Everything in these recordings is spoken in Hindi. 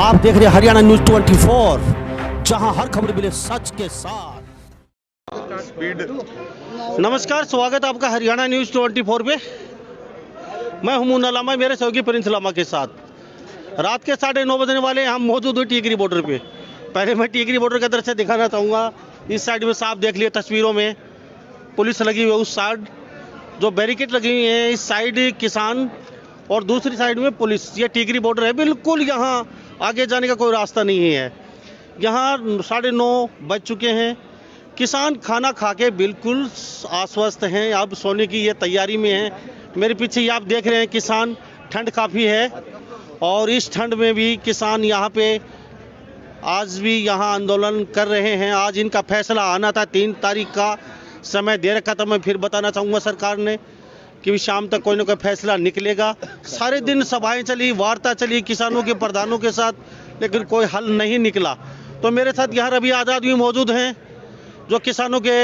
आप देख रहे हैं हरियाणा न्यूज 24, जहां हर खबर मिले सच के साथ। नमस्कार, स्वागत है आपका हरियाणा न्यूज 24 पे। मैं हूं मुन्ना लामा, मेरे सहयोगी प्रिंस लामा के साथ। रात के 9:30 बजने वाले हम मौजूद हुए टीकरी बॉर्डर पे। पहले मैं टीकरी बॉर्डर का दृश्य दिखाना चाहूँगा। इस साइड में साफ देख लिया तस्वीरों में, पुलिस लगी हुई है। उस साइड जो बैरिकेड लगी हुई है, इस साइड किसान और दूसरी साइड में पुलिस। ये टीकरी बॉर्डर है, बिल्कुल यहाँ आगे जाने का कोई रास्ता नहीं है। यहाँ 9:30 बज चुके हैं। किसान खाना खा के बिल्कुल आश्वस्त हैं, अब सोने की ये तैयारी में हैं। मेरे पीछे ये आप देख रहे हैं किसान, ठंड काफ़ी है और इस ठंड में भी किसान यहाँ पे आज भी यहाँ आंदोलन कर रहे हैं। आज इनका फैसला आना था, 3 तारीख का समय दे रखा था। मैं फिर बताना चाहूँगा सरकार ने कि शाम तक कोई ना कोई फैसला निकलेगा। सारे दिन सभाएं चली, वार्ता चली किसानों के प्रधानों के साथ, लेकिन कोई हल नहीं निकला। तो मेरे साथ यहाँ रवि आज़ाद भी मौजूद हैं, जो किसानों के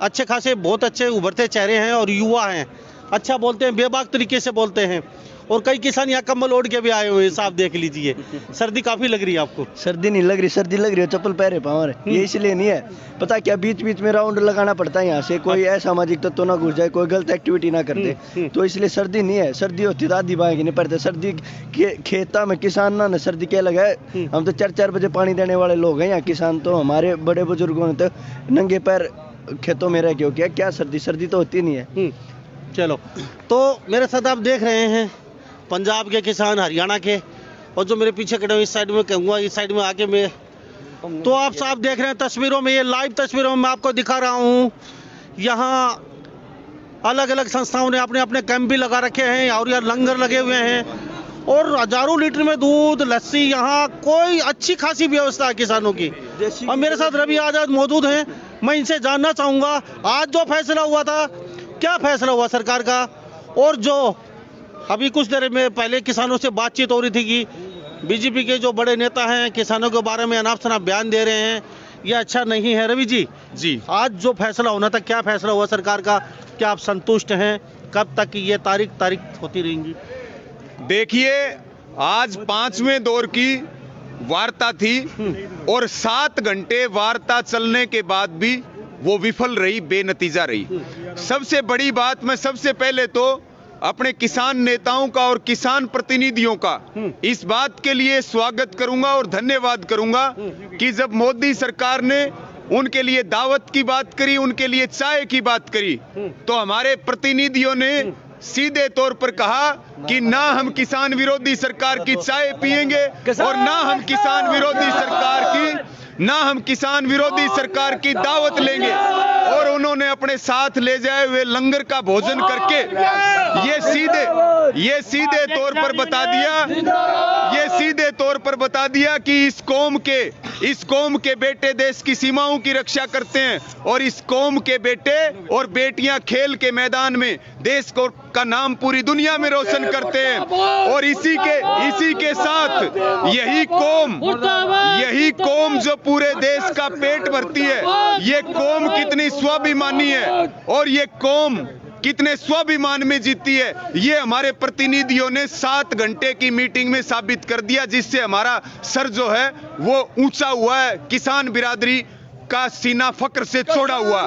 अच्छे खासे बहुत अच्छे उभरते चेहरे हैं और युवा हैं। अच्छा बोलते हैं, बेबाक तरीके से बोलते हैं। और कई किसान यहाँ कम्बल ओढ़ के भी आए हुए हैं, साफ देख लीजिए। सर्दी काफ़ी लग रही है आपको? सर्दी नहीं लग रही, सर्दी लग रही है चप्पल पहरे पावर। ये इसलिए नहीं है, पता क्या, बीच बीच में राउंड लगाना पड़ता है यहाँ से, कोई असामाजिक तत्व ना घुस जाए, कोई गलत एक्टिविटी ना कर दे। तो इसलिए सर्दी नहीं है। सर्दी होती तो आधी बाएं नहीं पड़ते। सर्दी खेता में किसान ना सर्दी क्या लगा है। हम तो 4-4 बजे पानी देने वाले लोग हैं यहाँ किसान। तो हमारे बड़े बुजुर्गों ने तो नंगे पैर खेतों में रह के किया। क्या सर्दी तो होती नहीं है। चलो, तो मेरे साथ आप देख रहे हैं पंजाब के किसान, हरियाणा के, और जो मेरे पीछे खड़े हुए इस साइड में कहूँगा, इस साइड में आके मैं, तो आप साफ देख रहे हैं तस्वीरों में, ये लाइव तस्वीरों में मैं आपको दिखा रहा हूँ। यहाँ अलग अलग संस्थाओं ने अपने अपने कैंप भी लगा रखे हैं और यहाँ लंगर लगे हुए हैं और हजारों लीटर में दूध, लस्सी, यहाँ कोई अच्छी खासी व्यवस्था है किसानों की। और मेरे साथ रवि आज़ाद मौजूद हैं। मैं इनसे जानना चाहूँगा आज जो फैसला हुआ था, क्या फैसला हुआ सरकार का, और जो अभी कुछ देर में पहले किसानों से बातचीत हो रही थी कि बीजेपी के जो बड़े नेता हैं किसानों के बारे में अनाप शनाप बयान दे रहे हैं, ये अच्छा नहीं है। रवि जी, आज जो फैसला होना था, क्या फैसला हुआ सरकार का? क्या आप संतुष्ट हैं? कब तक ये तारीख होती रहेंगी? देखिए, आज 5वें दौर की वार्ता थी और 7 घंटे वार्ता चलने के बाद भी वो विफल रही, बेनतीजा रही। सबसे बड़ी बात, मैं सबसे पहले तो अपने किसान नेताओं का और किसान प्रतिनिधियों का इस बात के लिए स्वागत करूंगा और धन्यवाद करूंगा कि जब मोदी सरकार ने उनके लिए दावत की बात करी, उनके लिए चाय की बात करी, तो हमारे प्रतिनिधियों ने सीधे तौर पर कहा कि ना हम किसान विरोधी सरकार की चाय पिएंगे और ना हम किसान विरोधी सरकार की दावत लेंगे। और उन्होंने अपने साथ ले जाए हुए लंगर का भोजन करके ये सीधे तौर पर बता दिया कि इस कौम के बेटे देश की सीमाओं की रक्षा करते हैं और इस कौम के बेटे और बेटियां खेल के मैदान में देश का नाम पूरी दुनिया में रोशन करते हैं। और इसी के साथ यही कौम जो पूरे देश का पेट भरती है, ये कौम कितनी स्वाभिमानी है और ये कौम कितने स्वाभिमान में जीती है, ये हमारे प्रतिनिधियों ने 7 घंटे की मीटिंग में साबित कर दिया, जिससे हमारा सर जो है वो ऊंचा हुआ है, किसान बिरादरी का सीना फक्र से चौड़ा हुआ।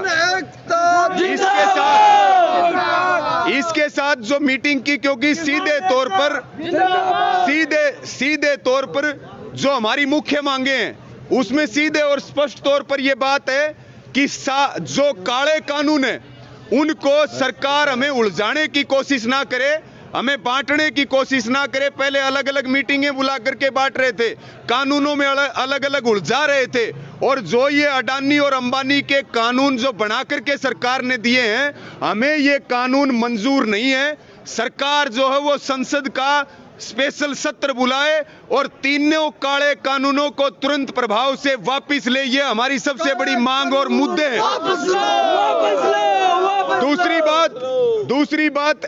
इसके साथ जो मीटिंग की, क्योंकि सीधे तौर पर जो हमारी मुख्य मांगे हैं उसमें सीधे और स्पष्ट तौर पर यह बात है कि जो काले कानून है उनको सरकार हमें उलझाने की कोशिश ना करे, हमें बांटने की कोशिश ना करे। पहले अलग अलग मीटिंगें बुला करके बांट रहे थे, कानूनों में अलग अलग उलझा रहे थे। और जो ये अडानी और अंबानी के कानून जो बना करके सरकार ने दिए हैं, हमें ये कानून मंजूर नहीं है। सरकार जो है वो संसद का स्पेशल सत्र बुलाए और तीनों काले कानूनों को तुरंत प्रभाव से वापस ले, ये हमारी सबसे बड़ी मांग और मुद्दे हैं। दूसरी बात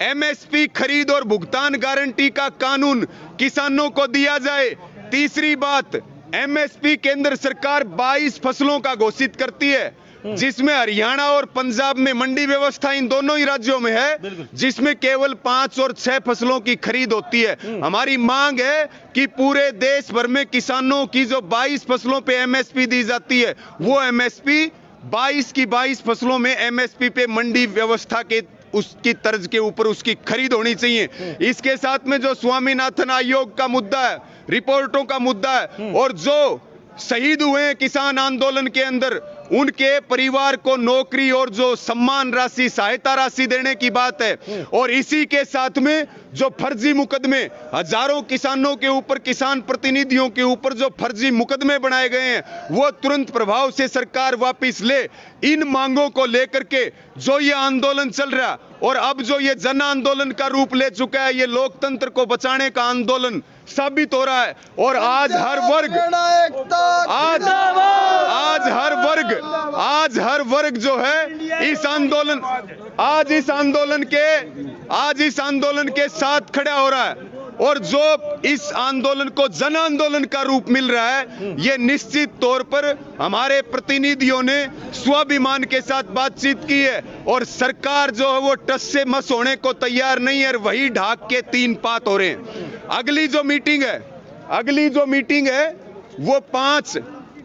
एमएसपी खरीद और भुगतान गारंटी का कानून किसानों को दिया जाए। तीसरी बात, एमएसपी केंद्र सरकार 22 फसलों का घोषित करती है, जिसमें हरियाणा और पंजाब में मंडी व्यवस्था इन दोनों ही राज्यों में है, जिसमें केवल 5 और 6 फसलों की खरीद होती है। हमारी मांग है कि पूरे देश भर में किसानों की जो 22 फसलों पे एमएसपी दी जाती है, वो एमएसपी 22 की 22 फसलों में एमएसपी पे मंडी व्यवस्था के उसकी तर्ज के ऊपर उसकी खरीद होनी चाहिए। इसके साथ में जो स्वामीनाथन आयोग का मुद्दा है, रिपोर्टों का मुद्दा है, और जो शहीद हुए हैं किसान आंदोलन के अंदर, उनके परिवार को नौकरी और जो सम्मान राशि, सहायता राशि देने की बात है। और इसी के साथ में जो फर्जी मुकदमे हजारों किसानों के ऊपर, किसान प्रतिनिधियों के ऊपर जो फर्जी मुकदमे बनाए गए हैं, वो तुरंत प्रभाव से सरकार वापस ले। इन मांगों को लेकर के जो ये आंदोलन चल रहा है, और अब जो ये जन आंदोलन का रूप ले चुका है, ये लोकतंत्र को बचाने का आंदोलन साबित हो रहा है। और आज हर वर्ग, आज हर वर्ग जो है इस आंदोलन, आज इस आंदोलन के साथ खड़ा हो रहा है। और जो इस आंदोलन को जन आंदोलन का रूप मिल रहा है, ये निश्चित तौर पर हमारे प्रतिनिधियों ने स्वाभिमान के साथ बातचीत की है, और सरकार जो है वो टस से मस होने को तैयार नहीं है, और वही ढाक के 3 पात हो रहे हैं। अगली जो मीटिंग है वो 5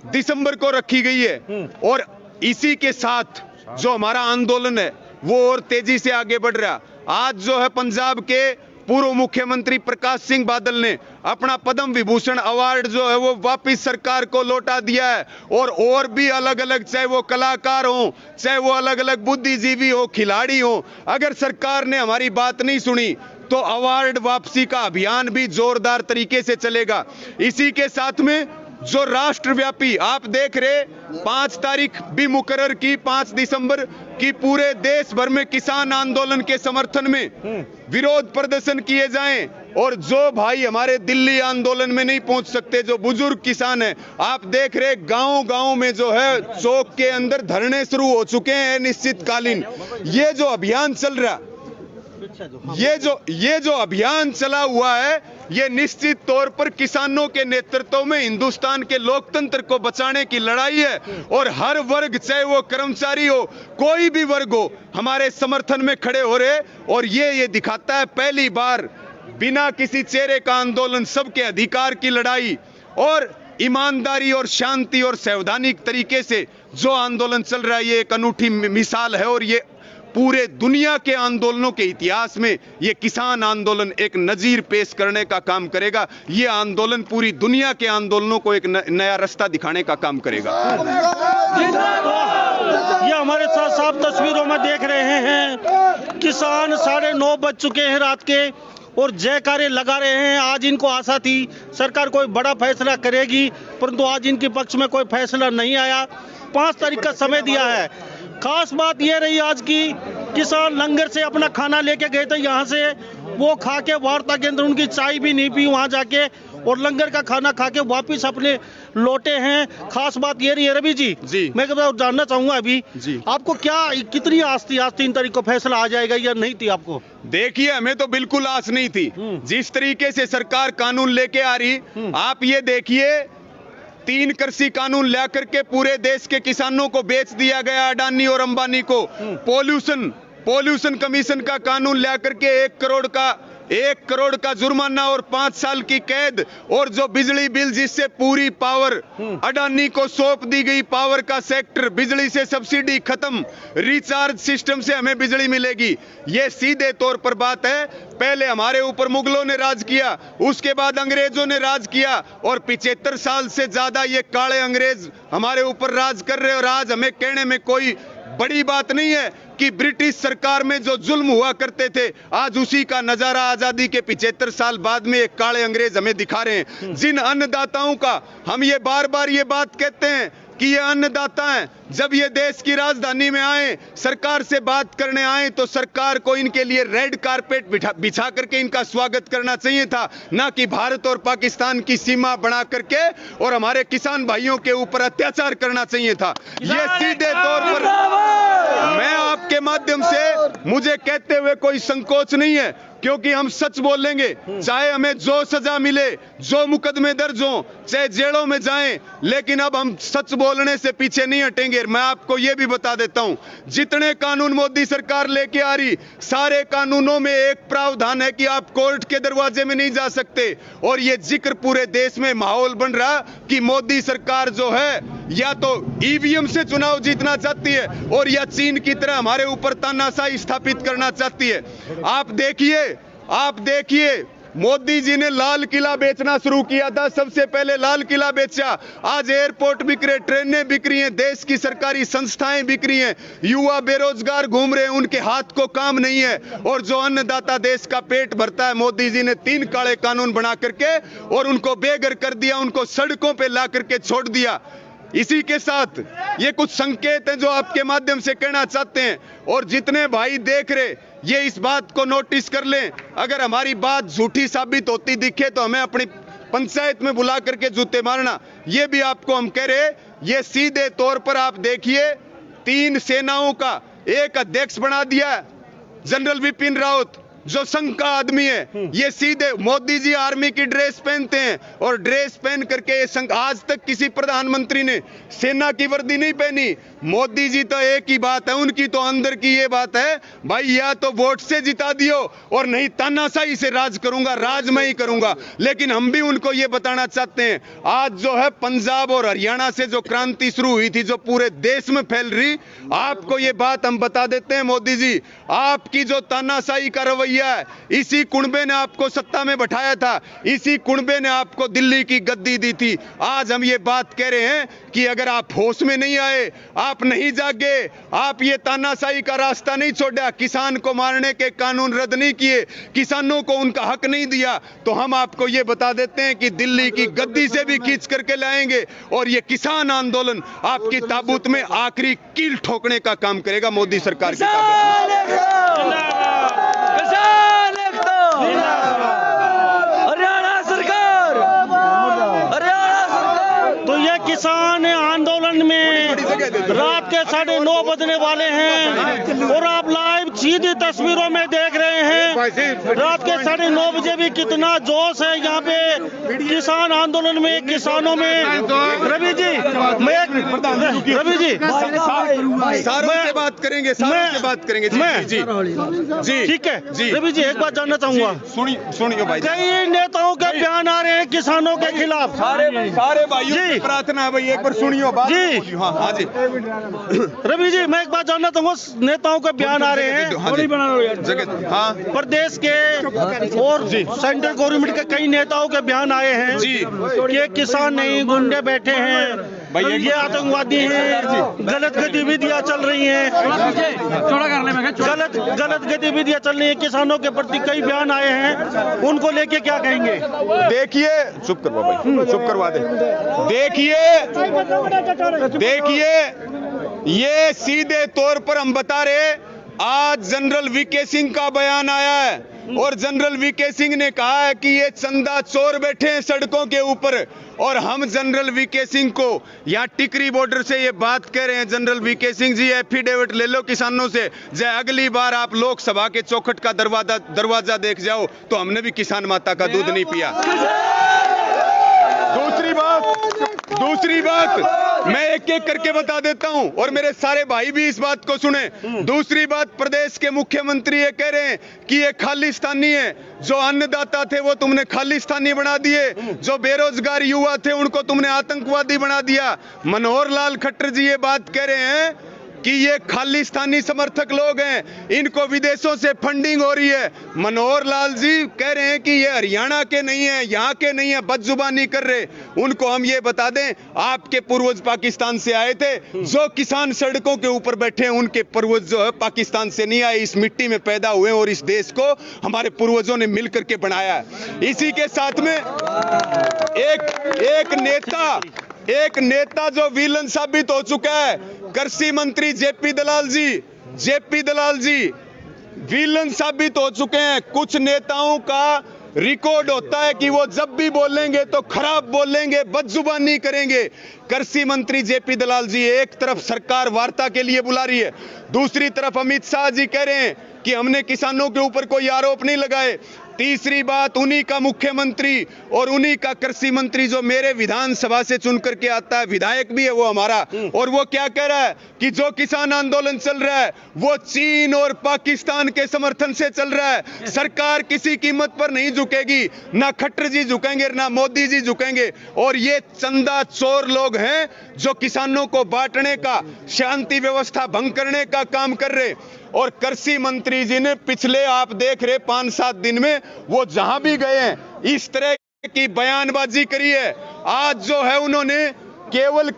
दिसंबर को रखी गई है, और इसी के साथ जो हमारा आंदोलन है वो और तेजी से आगे बढ़ रहा है। आज जो है पंजाब के पूर्व मुख्यमंत्री प्रकाश सिंह बादल ने अपना पद्म विभूषण अवार्ड जो है वो वापस सरकार को लौटा दिया है। और भी अलग अलग, चाहे वो कलाकार हो, चाहे वो अलग अलग बुद्धिजीवी हो, खिलाड़ी हो, अगर सरकार ने हमारी बात नहीं सुनी तो अवार्ड वापसी का अभियान भी जोरदार तरीके से चलेगा। इसी के साथ में जो राष्ट्रव्यापी आप देख रहे, 5 तारीख भी मुकर्रर की, 5 दिसंबर की, पूरे देश भर में किसान आंदोलन के समर्थन में विरोध प्रदर्शन किए जाएं। और जो भाई हमारे दिल्ली आंदोलन में नहीं पहुंच सकते, जो बुजुर्ग किसान हैं, आप देख रहे गांव-गांव में जो है चौक के अंदर धरने शुरू हो चुके हैं निश्चितकालीन। ये जो अभियान चल रहा, ये जो अभियान चला हुआ है, ये निश्चित तौर पर किसानों के नेतृत्व में हिंदुस्तान के लोकतंत्र को बचाने की लड़ाई है। और हर वर्ग, चाहे वो कर्मचारी हो, कोई भी वर्ग हो, हमारे समर्थन में खड़े हो रहे। और ये दिखाता है पहली बार बिना किसी चेहरे का आंदोलन, सबके अधिकार की लड़ाई, और ईमानदारी और शांति और संवैधानिक तरीके से जो आंदोलन चल रहा है, ये एक अनूठी मिसाल है। और ये पूरे दुनिया के आंदोलनों के इतिहास में ये किसान आंदोलन एक नजीर पेश करने का काम करेगा। ये आंदोलन पूरी दुनिया के आंदोलनों को एक नया रास्ता दिखाने का काम करेगा। ये हमारे साथ साफ तस्वीरों में देख रहे हैं, किसान 9:30 बज चुके हैं रात के, और जयकारे लगा रहे हैं। आज इनको आशा थी सरकार कोई बड़ा फैसला करेगी, परंतु आज इनके पक्ष में कोई फैसला नहीं आया। 5 तारीख का समय दिया है। खास बात ये रही आज की, किसान लंगर से अपना खाना लेके गए थे, यहाँ से वो खा के वार्ता केंद्र, उनकी चाय भी नहीं पी वहाँ जाके, और लंगर का खाना खा के वापिस अपने लौटे हैं। खास बात ये रही है रवि जी, मैं जानना चाहूंगा अभी जी, आपको क्या कितनी आस थी आज 3 तारीख को फैसला आ जाएगा या नहीं थी आपको? देखिए, हमें तो बिल्कुल आस नहीं थी। जिस तरीके से सरकार कानून लेके आ रही, आप ये देखिए, 3 कृषि कानून ला करके पूरे देश के किसानों को बेच दिया गया, अडानी और अंबानी को। पॉल्यूशन कमीशन का कानून ला करके 1 करोड़ का जुर्माना और 5 साल की कैद। और जो बिजली बिल जिससे पूरी पावर अडानी को सौंप दी गई, पावर का सेक्टर, बिजली से सब्सिडी खत्म, रिचार्ज सिस्टम से हमें बिजली मिलेगी। ये सीधे तौर पर बात है, पहले हमारे ऊपर मुगलों ने राज किया, उसके बाद अंग्रेजों ने राज किया, और 75 साल से ज्यादा ये काले अंग्रेज हमारे ऊपर राज कर रहे। और आज हमें कहने में कोई बड़ी बात नहीं है कि ब्रिटिश सरकार में जो जुल्म हुआ करते थे, आज उसी का नजारा आजादी के 75 साल बाद में एक काले अंग्रेज हमें दिखा रहे हैं। जिन अन्नदाताओं का हम ये बार बार ये बात कहते हैं कि ये अन्नदाता हैं, जब ये देश की राजधानी में आए, सरकार से बात करने आए, तो सरकार को इनके लिए रेड कारपेट बिछा करके इनका स्वागत करना चाहिए था, ना कि भारत और पाकिस्तान की सीमा बना करके और हमारे किसान भाइयों के ऊपर अत्याचार करना चाहिए था। ये सीधे तौर पर मैं आपके माध्यम से मुझे कहते हुए कोई संकोच नहीं है, क्योंकि हम सच बोलेंगे, चाहे हमें जो सजा मिले, जो मुकदमे दर्ज हो, चाहे जेलों में जाएं, लेकिन अब हम सच बोलने से पीछे नहीं हटेंगे। मैं आपको यह भी बता देता हूं, जितने कानून मोदी सरकार लेके आ रही, सारे कानूनों में एक प्रावधान है कि आप कोर्ट के दरवाजे में नहीं जा सकते। और ये जिक्र पूरे देश में माहौल बन रहा कि मोदी सरकार जो है या तो ईवीएम से चुनाव जीतना चाहती है और या चीन की तरह हमारे ऊपर तानाशाही स्थापित करना चाहती है। आप देखिए मोदी जी ने लाल किला बेचना शुरू किया था, सबसे पहले लाल किला बेचा, आज एयरपोर्ट बिक रहे, ट्रेनें बिक रही हैं, देश की सरकारी संस्थाएं बिक रही हैं, युवा बेरोजगार घूम रहे हैं, उनके हाथ को काम नहीं है। और जो अन्नदाता देश का पेट भरता है, मोदी जी ने 3 काले कानून बना करके और उनको बेघर कर दिया, उनको सड़कों पे ला करके छोड़ दिया। इसी के साथ ये कुछ संकेत हैं जो आपके माध्यम से कहना चाहते हैं। और जितने भाई देख रहे, ये इस बात को नोटिस कर लें, अगर हमारी बात झूठी साबित होती दिखे तो हमें अपनी पंचायत में बुला करके जूते मारना, ये भी आपको हम कह रहे। ये सीधे तौर पर आप देखिए, 3 सेनाओं का एक अध्यक्ष बना दिया जनरल विपिन रावत, जो संघ का आदमी है। ये सीधे मोदी जी आर्मी की ड्रेस पहनते हैं और ड्रेस पहन करके ये संघ, आज तक किसी प्रधानमंत्री ने सेना की वर्दी नहीं पहनी। मोदी जी तो एक ही बात है उनकी, तो अंदर की ये बात है, भाई या तो वोट से जिता दियो और नहीं तानाशाही से राज करूंगा, राज मैं ही करूंगा। लेकिन हम भी उनको ये बताना चाहते हैं, आज जो है पंजाब और हरियाणा से जो क्रांति शुरू हुई थी, जो पूरे देश में फैल रही, आपको ये बात हम बता देते हैं मोदी जी, आपकी जो तानाशाही का रवैया है, इसी कुनबे ने आपको सत्ता में बैठाया था, इसी कुनबे ने आपको दिल्ली की गद्दी दी थी। आज हम ये बात कह रहे हैं कि अगर आप होश में नहीं आए, आप नहीं जागे, आप ये तानाशाही का रास्ता नहीं छोड़ा, किसान को मारने के कानून रद्द नहीं किए, किसानों को उनका हक नहीं दिया, तो हम आपको ये बता देते हैं कि दिल्ली की गद्दी से भी खींच करके लाएंगे और ये किसान आंदोलन आपकी ताबूत में आखिरी कील ठोकने का काम करेगा। मोदी सरकार की हरियाणा सरकार, तो ये किसान आंदोलन में रात के 9:30 बजने वाले हैं और आप लाइव सीधी तस्वीरों में देख रहे हैं, रात के 9:30 बजे भी कितना जोश है यहाँ पे किसान आंदोलन में, किसानों में। रवि जी, सारों से बात करेंगे, सारों से बात करेंगे। जी जी ठीक है जी। रवि जी, एक बात जानना चाहूंगा, सुनिए भाई, कई नेताओं के बयान आ रहे हैं किसानों के खिलाफ, सारे भाइयों की प्रार्थना है भाई, एक बार सुनियो बात जी। हाँ जी रवि जी, मैं एक बात जानना चाहूंगा, नेताओं के बयान आ रहे हैं हाँ प्रदेश के और सेंट्रल गवर्नमेंट के कई नेताओं के बयान आए हैं जी कि किसान नहीं, गुंडे बैठे हैं, ये आतंकवादी हैं, गलत गतिविधियां चल रही हैं, गलत गतिविधियां चल रही हैं, किसानों के प्रति कई बयान आए हैं, उनको लेके क्या कहेंगे? देखिए, चुप करवा भाई, चुप करवा दे। देखिए ये सीधे तौर पर हम बता रहे, आज जनरल वीके सिंह का बयान आया है और जनरल वीके सिंह ने कहा है कि ये चंदा चोर बैठे हैं सड़कों के ऊपर। और हम जनरल वीके सिंह को यहाँ टिकरी बॉर्डर से ये बात कह रहे हैं, general VK Singh ji affidavit ले लो किसानों से, जय अगली बार आप लोकसभा के चौखट का दरवाजा देख जाओ तो हमने भी किसान माता का दूध नहीं पिया। दूसरी बात मैं एक एक करके बता देता हूं और मेरे सारे भाई भी इस बात को सुने। दूसरी बात, प्रदेश के मुख्यमंत्री ये कह रहे हैं कि ये खालिस्तानी है, जो अन्नदाता थे वो तुमने खालिस्तानी बना दिए, जो बेरोजगार युवा थे उनको तुमने आतंकवादी बना दिया। मनोहर लाल खट्टर जी ये बात कह रहे हैं कि ये खालिस्तानी समर्थक लोग हैं, इनको विदेशों से फंडिंग हो रही है। मनोहर लाल जी कह रहे हैं कि ये हरियाणा के नहीं है, यहाँ के नहीं है, बदजुबानी कर रहे। उनको हम ये बता दें, आपके पूर्वज पाकिस्तान से आए थे, जो किसान सड़कों के ऊपर बैठे हैं उनके पूर्वज जो है पाकिस्तान से नहीं आए, इस मिट्टी में पैदा हुए और इस देश को हमारे पूर्वजों ने मिल करके बनाया है। इसी के साथ में एक नेता जो विलन साबित हो चुका है, कृषि मंत्री जेपी दलाल जी विलन साबित हो चुके हैं। कुछ नेताओं का रिकॉर्ड होता है कि वो जब भी बोलेंगे तो खराब बोलेंगे, बदजुबानी करेंगे। कृषि मंत्री जेपी दलाल जी एक तरफ सरकार वार्ता के लिए बुला रही है, दूसरी तरफ अमित शाह जी कह रहे हैं कि हमने किसानों के ऊपर कोई आरोप नहीं लगाए। तीसरी बात, उन्हीं का मुख्यमंत्री और उन्हीं का कृषि मंत्री जो मेरे विधानसभा से चुन करके आता है, विधायक भी है वो हमारा, और वो क्या कह रहा है कि जो किसान आंदोलन चल रहा है वो चीन और पाकिस्तान के समर्थन से चल रहा है। सरकार किसी कीमत पर नहीं झुकेगी, ना खट्टर जी झुकेंगे ना मोदी जी झुकेंगे। और ये चंदा चोर लोग हैं जो किसानों को बांटने का, शांति व्यवस्था भंग करने का काम कर रहे। और कृषि मंत्री जी ने पिछले आप देख रहे 5-7 दिन में वो जहां भी गए हैं इस तरह की बयानबाजी करी है। आज जो है उन्होंने केवल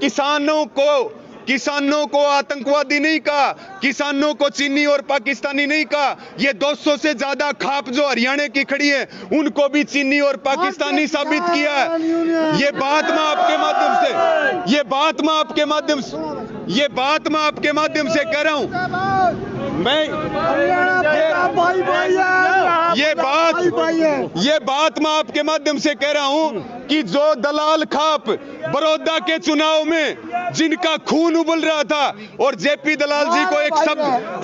किसानों को आतंकवादी नहीं कहा, किसानों को चीनी और पाकिस्तानी नहीं कहा। ये 200 से ज्यादा खाप जो हरियाणा की खड़ी है उनको भी चीनी और पाकिस्तानी साबित किया है। ये बात मैं आपके माध्यम से कह रहा हूं। ये बात मैं आपके माध्यम से कह रहा हूं कि जो दलाल खाप बड़ौदा के चुनाव में जिनका खून उबल रहा था और जेपी दलाल जी को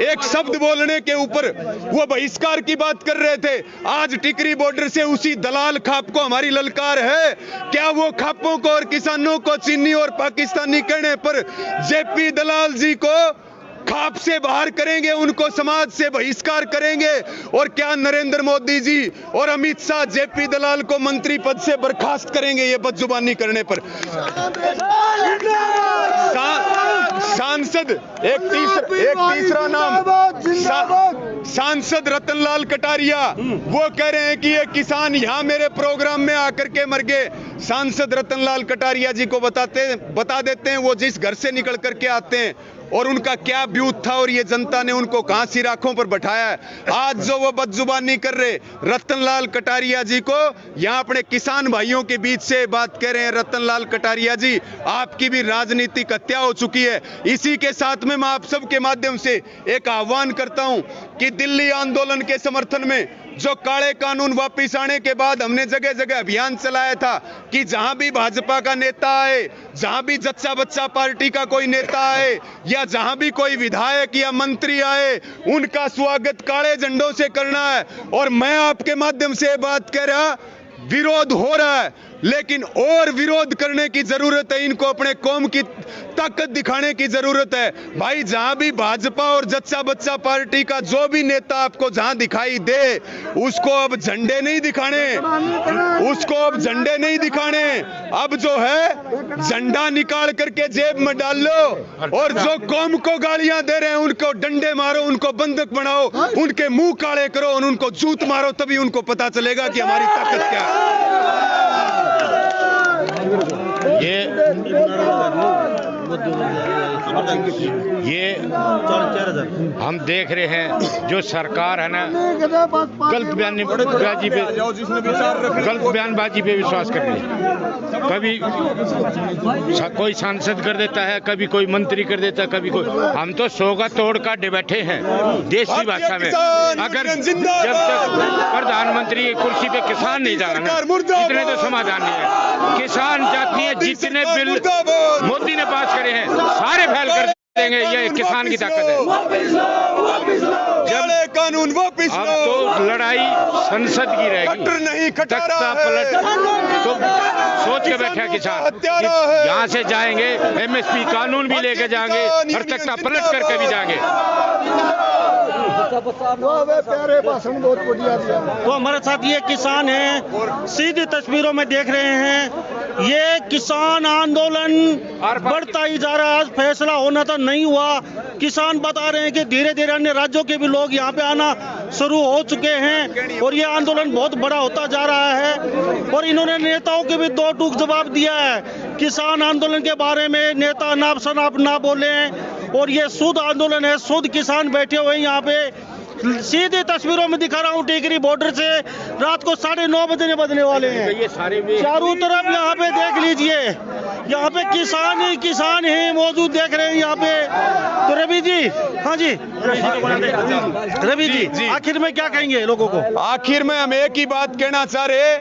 एक शब्द बोलने के ऊपर वो बहिष्कार की बात कर रहे थे, आज टिकरी बॉर्डर से उसी दलाल खाप को हमारी ललकार है। क्या वो खापों को और किसानों को चीनी और पाकिस्तानी कहने पर जेपी दलाल जी को खाप से बाहर करेंगे, उनको समाज से बहिष्कार करेंगे? और क्या नरेंद्र मोदी जी और अमित शाह जेपी दलाल को मंत्री पद से बर्खास्त करेंगे ये बदजुबानी करने पर? सांसद एक तीसरा नाम सांसद रतनलाल कटारिया, वो कह रहे हैं कि ये किसान यहाँ मेरे प्रोग्राम में आकर के मर गए। सांसद रतनलाल कटारिया जी को बता देते हैं वो जिस घर से निकल करके आते हैं और उनका क्या ब्यूथ था और ये जनता ने उनको कहां सी राखों पर बैठाया है। आज जो वो बदजुबानी कर रहे रतनलाल कटारिया जी को यहां अपने किसान भाइयों के बीच से बात कह रहे हैं। रतनलाल कटारिया जी, आपकी भी राजनीतिक हत्या हो चुकी है। इसी के साथ में मैं आप सबके माध्यम से एक आह्वान करता हूं कि दिल्ली आंदोलन के समर्थन में जो काले कानून वापिस आने के बाद हमने जगह जगह अभियान चलाया था कि जहां भी भाजपा का नेता आए, जहां भी जच्चा बच्चा पार्टी का कोई नेता आए या जहां भी कोई विधायक या मंत्री आए, उनका स्वागत काले झंडों से करना है। और मैं आपके माध्यम से बात कह रहा, विरोध हो रहा है लेकिन और विरोध करने की जरूरत है। इनको अपने कौम की ताकत दिखाने की जरूरत है। भाई जहां भी भाजपा और जच्चा बच्चा पार्टी का जो भी नेता आपको जहां दिखाई दे, उसको अब झंडे नहीं दिखाने, अब जो है झंडा निकाल करके जेब में डाल लो और जो कौम को गालियां दे रहे हैं उनको डंडे मारो, उनको बंधक बनाओ, उनके मुंह काले करो और उनको जूत मारो, तभी उनको पता चलेगा कि हमारी ताकत क्या है। ये हम देख रहे हैं जो सरकार है ना, गलत बयानबाजी पे विश्वास कर रही है। कभी कोई सांसद कर देता है, कभी कोई मंत्री कर देता है, कभी कोई। हम तो सोगा तोड़ का बैठे हैं देश की भाषा में। अगर जब तक प्रधानमंत्री की कुर्सी पे किसान नहीं जाना ना, इतने तो समाधान नहीं है। किसान जाती है, जितने बिल मोदी ने पास करे हैं सारे फैल कर देंगे। ये किसान की ताकत है। जब कानून वापिस अब तो लड़ाई संसद की रहेगी, तख्ता पलट तो सोच के बैठा किसान। यहाँ से जाएंगे, एमएसपी कानून भी लेके जाएंगे और तख्ता पलट करके भी जाएंगे। तो हमारे साथ ये किसान हैं, सीधी तस्वीरों में देख रहे हैं। ये किसान आंदोलन बढ़ता ही जा रहा है। आज फैसला होना था, नहीं हुआ। किसान बता रहे हैं कि धीरे धीरे अन्य राज्यों के भी लोग यहाँ पे आना शुरू हो चुके हैं और ये आंदोलन बहुत बड़ा होता जा रहा है। और इन्होंने नेताओं के भी दो टूक जवाब दिया है। किसान आंदोलन के बारे में नेता नाप शनाप ना बोले, और ये शुद्ध आंदोलन है, शुद्ध किसान बैठे हुए हैं यहाँ पे। सीधी तस्वीरों में दिखा रहा हूँ टिकरी बॉर्डर से, रात को 9:30 बजने वाले हैं। चारों तरफ यहाँ पे देख लीजिए, यहाँ पे किसान ही मौजूद देख रहे हैं यहाँ पे। तो रवि जी, हाँ जी रवि जी, आखिर में क्या कहेंगे लोगों को? आखिर में हम एक ही बात कहना चाह रहे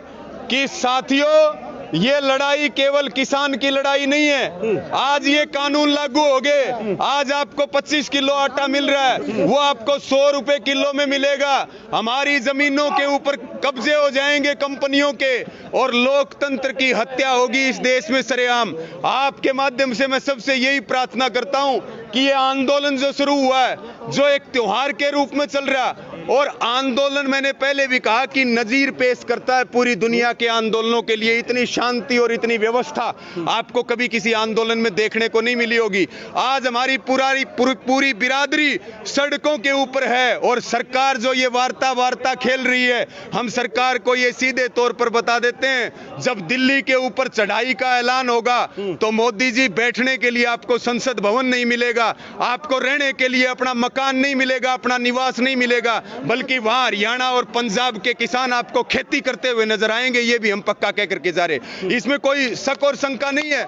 कि साथियों, ये लड़ाई केवल किसान की लड़ाई नहीं है। आज ये कानून लागू हो गए, आज आपको 25 किलो आटा मिल रहा है, वो आपको 100 रुपए किलो में मिलेगा। हमारी जमीनों के ऊपर कब्जे हो जाएंगे कंपनियों के, और लोकतंत्र की हत्या होगी इस देश में सरेआम। आपके माध्यम से मैं सबसे यही प्रार्थना करता हूं कि ये आंदोलन जो शुरू हुआ है, जो एक त्योहार के रूप में चल रहा, और आंदोलन मैंने पहले भी कहा कि नजीर पेश करता है पूरी दुनिया के आंदोलनों के लिए। इतनी शांति और इतनी व्यवस्था आपको कभी किसी आंदोलन में देखने को नहीं मिली होगी। आज हमारी पूरी बिरादरी सड़कों के ऊपर है, और सरकार जो ये वार्ता खेल रही है, हम सरकार को ये सीधे तौर पर बता देते हैं, जब दिल्ली के ऊपर चढ़ाई का ऐलान होगा तो मोदी जी बैठने के लिए आपको संसद भवन नहीं मिलेगा, आपको रहने के लिए अपना मकान नहीं मिलेगा, अपना निवास नहीं मिलेगा, बल्कि वहां हरियाणा और पंजाब के किसान आपको खेती करते हुए नजर आएंगे। ये भी हम पक्का कह करके जा रहे, इसमें कोई शक और शंका नहीं है।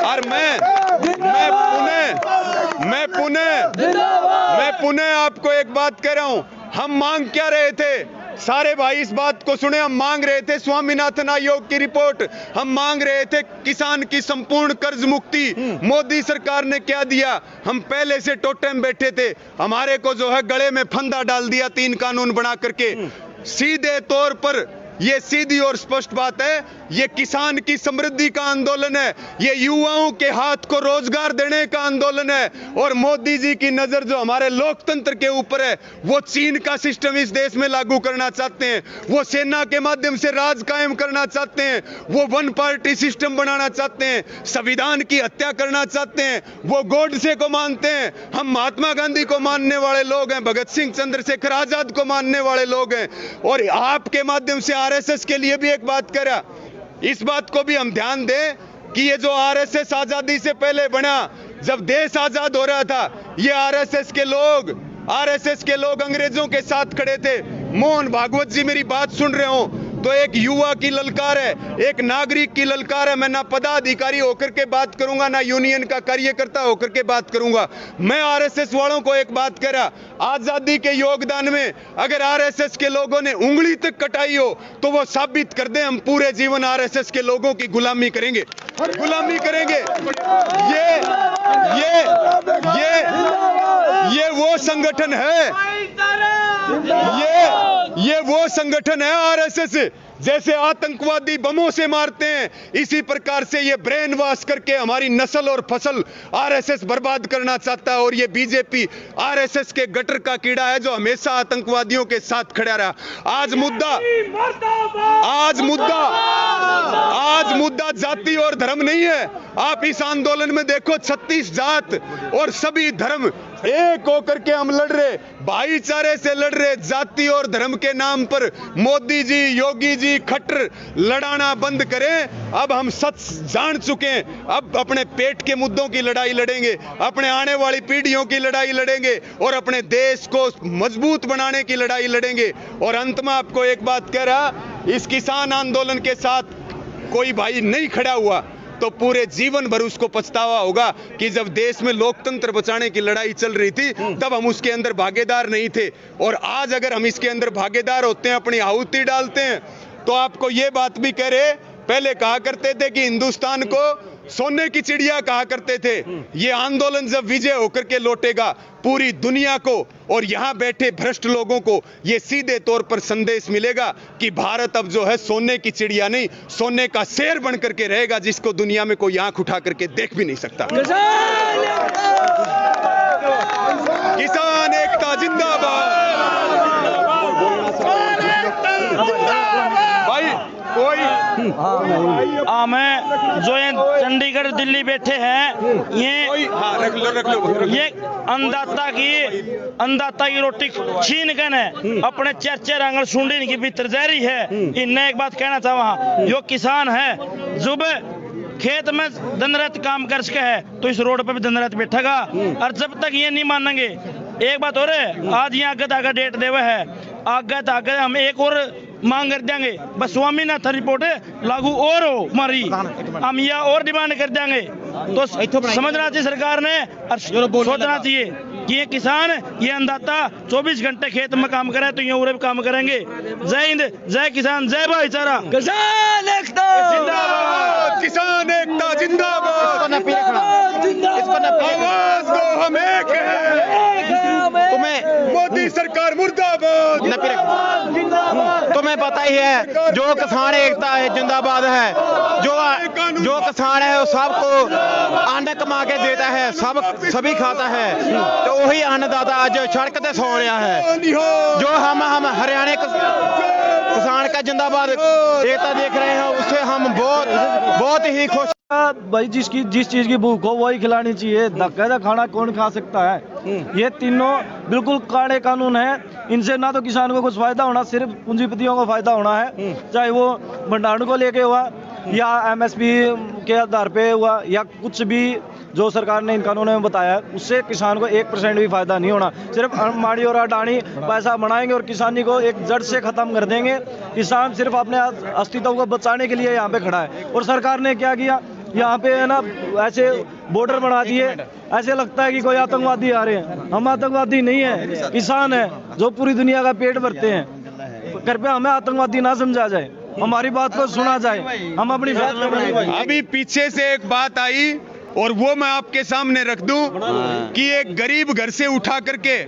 और मैं पुनः आपको एक बात कह रहा हूं, हम मांग क्या रहे थे? सारे भाई इस बात को सुने, हम मांग रहे थे स्वामीनाथन आयोग की रिपोर्ट, हम मांग रहे थे किसान की संपूर्ण कर्ज मुक्ति। मोदी सरकार ने क्या दिया? हम पहले से टोटम बैठे थे, हमारे को जो है गले में फंदा डाल दिया 3 कानून बना करके। सीधे तौर पर ये सीधी और स्पष्ट बात है, ये किसान की समृद्धि का आंदोलन है, ये युवाओं के हाथ को रोजगार देने का आंदोलन है। और मोदी जी की नजर जो हमारे लोकतंत्र के ऊपर है, वो चीन का सिस्टम इस देश में लागू करना चाहते हैं, वो सेना के माध्यम से राज कायम करना चाहते हैं, वो 1 पार्टी सिस्टम बनाना चाहते हैं, संविधान की हत्या करना चाहते हैं, वो गोडसे को मानते हैं। हम महात्मा गांधी को मानने वाले लोग हैं, भगत सिंह चंद्रशेखर आजाद को मानने वाले लोग हैं। और आपके माध्यम से आरएसएस के लिए भी एक बात करा, इस बात को भी हम ध्यान दें कि ये जो आरएसएस आजादी से पहले बना, जब देश आजाद हो रहा था, ये आरएसएस के लोग अंग्रेजों के साथ खड़े थे। मोहन भागवत जी मेरी बात सुन रहे हो तो एक युवा की ललकार है, एक नागरिक की ललकार है। मैं ना पदाधिकारी होकर के बात करूंगा, ना यूनियन का कार्यकर्ता होकर के बात करूंगा। मैं आरएसएस वालों को एक बात कह रहा, आजादी के योगदान में अगर आरएसएस के लोगों ने उंगली तक कटाई हो तो वो साबित कर दें, हम पूरे जीवन आरएसएस के लोगों की गुलामी करेंगे। ये वो संगठन है, ये वो संगठन है आरएसएस। जैसे आतंकवादी बमों से मारते हैं, इसी प्रकार से ये ब्रेन वॉश करके हमारी नस्ल और फसल आरएसएस बर्बाद करना चाहता है। और ये बीजेपी आरएसएस के गटर का कीड़ा है जो हमेशा आतंकवादियों के साथ खड़ा रहा। आज मुद्दा जाति और धर्म नहीं है। आप इस आंदोलन में देखो, 36 जात और सभी धर्म एक होकर के हम लड़ रहे, भाईचारे से लड़ रहे। जाति और धर्म के नाम पर मोदी जी, योगी जी खट्टर लड़ाना बंद करें। अब हम सच जान चुके हैं, अब अपने पेट के मुद्दों की लड़ाई लड़ेंगे, अपने आने वाली पीढ़ियों की लड़ाई लड़ेंगे, और अपने देश को मजबूत बनाने की लड़ाई लड़ेंगे। और अंत में आपको एक बात कह रहा, इस किसान आंदोलन के साथ कोई भाई नहीं खड़ा हुआ तो पूरे जीवन भर उसको पछतावा होगा कि जब देश में लोकतंत्र बचाने की लड़ाई चल रही थी तब हम उसके अंदर भागीदार नहीं थे। और आज अगर हम इसके अंदर भागीदार होते हैं, अपनी आहुति डालते हैं, तो आपको ये बात भी कह रहे, पहले कहा करते थे कि हिंदुस्तान को सोने की चिड़िया कहा करते थे। ये आंदोलन जब विजय होकर के लौटेगा, पूरी दुनिया को और यहाँ बैठे भ्रष्ट लोगों को ये सीधे तौर पर संदेश मिलेगा कि भारत अब जो है सोने की चिड़िया नहीं, सोने का शेर बन करके रहेगा, जिसको दुनिया में कोई आंख उठा करके देख भी नहीं सकता। किसान एकता जिंदाबाद। भाई कोई मैं जो ये चंडीगढ़ दिल्ली बैठे हैं, ये ये अन्नदाता की रोटी छीन कर अपने चर्चे रंगल सुंडी की भीतर जा रही है। इन्हें एक बात कहना चाहवा, जो किसान है जब खेत में दिन रात काम कर सके है तो इस रोड पे भी दिन रात बैठेगा। और जब तक ये नहीं मानेंगे, एक बात और है, आज यहाँ आगे डेट देवे है, आगे हम एक और मांग कर देंगे। बस स्वामीनाथन रिपोर्ट लागू और हो हमारी, हम यह और डिमांड कर देंगे। तो समझना चाहिए सरकार ने और सोचना चाहिए कि ये किसान, ये अन्नदाता 24 घंटे खेत में काम करे तो ये उरे भी काम करेंगे। जय हिंद, जय किसान, जय भाईचारा। किसान एकता जिंदाबाद, किसान एकता जिंदाबाद, आवाज दो हम एक हैं, तुम्हें मोदी सरकार मुर्दाबाद। तुम्हें पता ही है जो किसान एकता है जिंदाबाद है, जो किसान है वो सबको अन्न कमा के देता है, सभी खाता है, तो वही अन्नदाता आज सड़क पे सो रहा है। जो हम हरियाणा किसान का जिंदाबाद एकता देख रहे हैं उससे हम बहुत ही खुश। भाई जिस चीज की भूख हो वही खिलानी चाहिए। धक्का का खाना कौन खा सकता है? ये तीनों बिल्कुल काले कानून है। इनसे ना तो किसान को कुछ फायदा होना, सिर्फ पूंजीपतियों को फायदा होना है। चाहे वो भंडारण को लेके हुआ या एमएसपी के आधार पे हुआ या कुछ भी जो सरकार ने इन कानूनों में बताया है, उससे किसान को 1% भी फायदा नहीं होना। सिर्फ अंबानी और अडानी पैसा बनाएंगे और किसानी को एक जड़ से खत्म कर देंगे। किसान सिर्फ अपने अस्तित्व को बचाने के लिए यहाँ पे खड़ा है। और सरकार ने क्या किया, यहाँ पे है ना ऐसे बॉर्डर बना दिए, ऐसे लगता है कि कोई आतंकवादी आ रहे हैं। हम आतंकवादी नहीं है, किसान है जो पूरी दुनिया का पेट भरते हैं। कृपया हमें आतंकवादी ना समझा जाए, हमारी बात को सुना जाए, हम अपनी अभी पीछे से एक बात आई और वो मैं आपके सामने रख दूं कि एक गरीब घर से उठा करके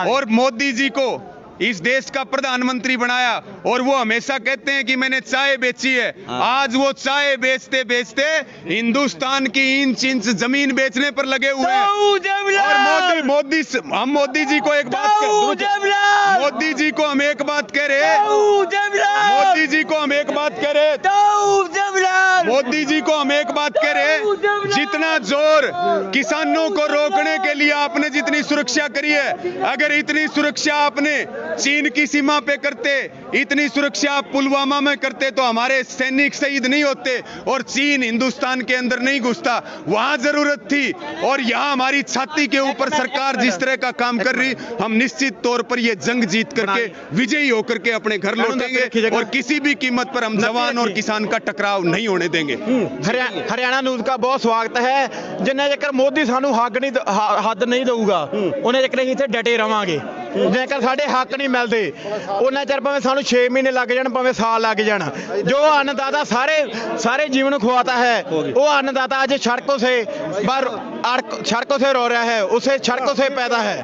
और मोदी जी को इस देश का प्रधानमंत्री बनाया और वो हमेशा कहते हैं कि मैंने चाय बेची है। आज वो चाय बेचते बेचते हिंदुस्तान की इंच इंच जमीन बेचने पर लगे हुए हैं। और हम मोदी जी को एक बात मोदी जी को हम एक बात कह रहे मोदी जी को हम एक बात कह रहे मोदी जी को हम एक बात कह रहे जितना जोर किसानों को रोकने के लिए आपने जितनी सुरक्षा करी है, अगर इतनी सुरक्षा आपने चीन की सीमा पे करते, इतनी सुरक्षा आप पुलवामा में करते तो हमारे सैनिक शहीद नहीं होते और चीन हिंदुस्तान के अंदर नहीं घुसता। वहां जरूरत थी और यहाँ हमारी छाती के ऊपर सरकार जिस तरह का काम कर रही, हम निश्चित तौर पर ये जंग जीत करके विजयी होकर के अपने घर लौटेंगे और किसी भी कीमत पर हम जवान और किसान का टकराव नहीं होने देंगे। हरियाणा न्यूज़ का बहुत स्वागत है। जिन्हें जेकर मोदी सानू हद नहीं दूगा उन्हें जेकर ਅਸੀਂ ਇੱਥੇ ਡਟੇ ਰਵਾਂਗੇ। जेकर साढ़े हक नहीं मिलते उन्ना चਿਰ भावें सानू 6 महीने लग जान भावें साल लग जान। जो अन्नदाता सारे जीवन खुआता है वो अन्नदाता आज सड़कों से रो रहा है, उसे सड़कों से पैदा है।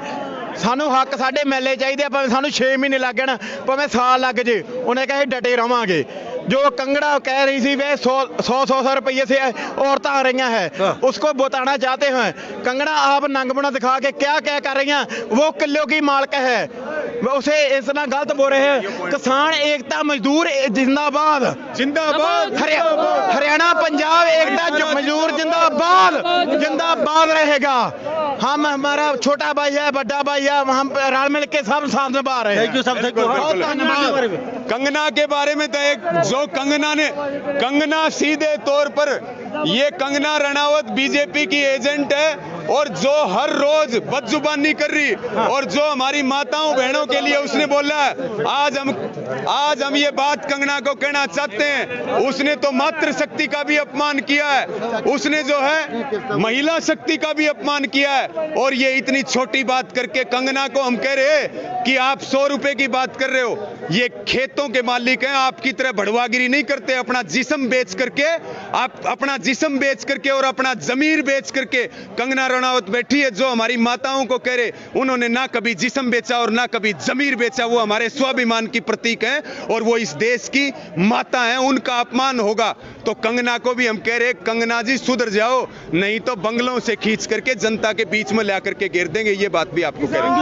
सानू हक साढ़े मिलने चाहिए, भावें सानू 6 महीने लग जान भावें साल लग जे, उन्हें कहे डटे रवांगे। जो कंगड़ा कह रही थी वे 100 रुपये से औरतें आ रही हैं, उसको बताना चाहते हैं। कंगड़ा आप नंगबना दिखा के क्या क्या कर रही हैं, वो किलो की मालिक है, उसे इतना गलत बोल रहे हैं। किसान एकता मजदूर जिंदाबाद जिंदाबाद, हरियाणा पंजाब एकता मजदूर जिंदाबाद रहेगा। हम हमारा छोटा भाई है, बड़ा भाई है, हम रल मिल के सब साथ निभा रहे हैं। कंगना के बारे में तो जो कंगना सीधे तौर पर ये कंगना रनावत बीजेपी की एजेंट है और जो हर रोज बदजुबानी कर रही और जो हमारी माताओं बहनों के लिए उसने बोला है। आज हम ये बात कंगना को कहना चाहते हैं, उसने तो मातृ शक्ति का भी अपमान किया है, उसने जो है महिला शक्ति का भी अपमान किया है। और ये इतनी छोटी बात करके कंगना को हम कह रहे हैं कि आप 100 रुपए की बात कर रहे हो, ये खेतों के मालिक हैं, आपकी तरह भड़वागिरी नहीं करते। अपना जिस्म बेच करके और अपना जमीर बेच करके कंगना रनावत बैठी है, जो हमारी माताओं को कह रहे उन्होंने ना कभी जिस्म बेचा और ना कभी जमीर बेचा। वो हमारे स्वाभिमान की प्रतीक हैं और वो इस देश की माता हैं, उनका अपमान होगा। तो कंगना को भी हम कह रहे कंगना जी सुधर जाओ, नहीं तो बंगलों से खींच करके जनता के बीच में ला करके घेर देंगे। ये बात भी आपको कह रहे हैं।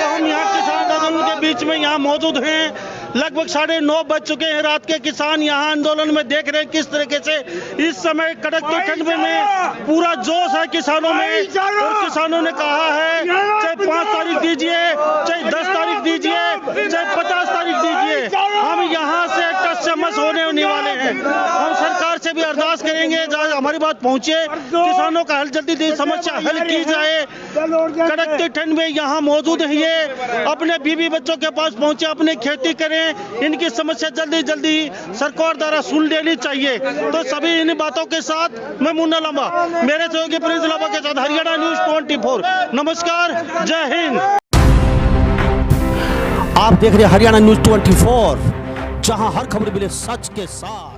हम यहाँ किसान आंदोलन के बीच में यहाँ मौजूद हैं। लगभग 9:30 बज चुके हैं रात के। किसान यहाँ आंदोलन में देख रहे हैं किस तरीके से इस समय कड़कती ठंड में पूरा जोश है किसानों में। और किसानों ने कहा है चाहे 5 तारीख दीजिए, चाहे 10 तारीख दीजिए, चाहे 50 तारीख दीजिए, हम यहाँ से टस से मस होने वाले हैं। हम सरकार से भी अरदास करेंगे हमारी बात पहुंचे, किसानों का हल जल्दी समस्या हल की जाए। कड़कती ठंड में यहाँ मौजूद है, ये अपने बीवी बच्चों के पास पहुंचे, अपनी खेती करें, इनकी समस्या जल्दी सरकार द्वारा सुन लेनी चाहिए। तो सभी इन बातों के साथ मैं मुन्ना लांबा मेरे सहयोगी प्रिंस लांबा के साथ हरियाणा न्यूज 24। नमस्कार, जय हिंद। आप देख रहे हैं हरियाणा न्यूज 24, जहां हर खबर मिले सच के साथ।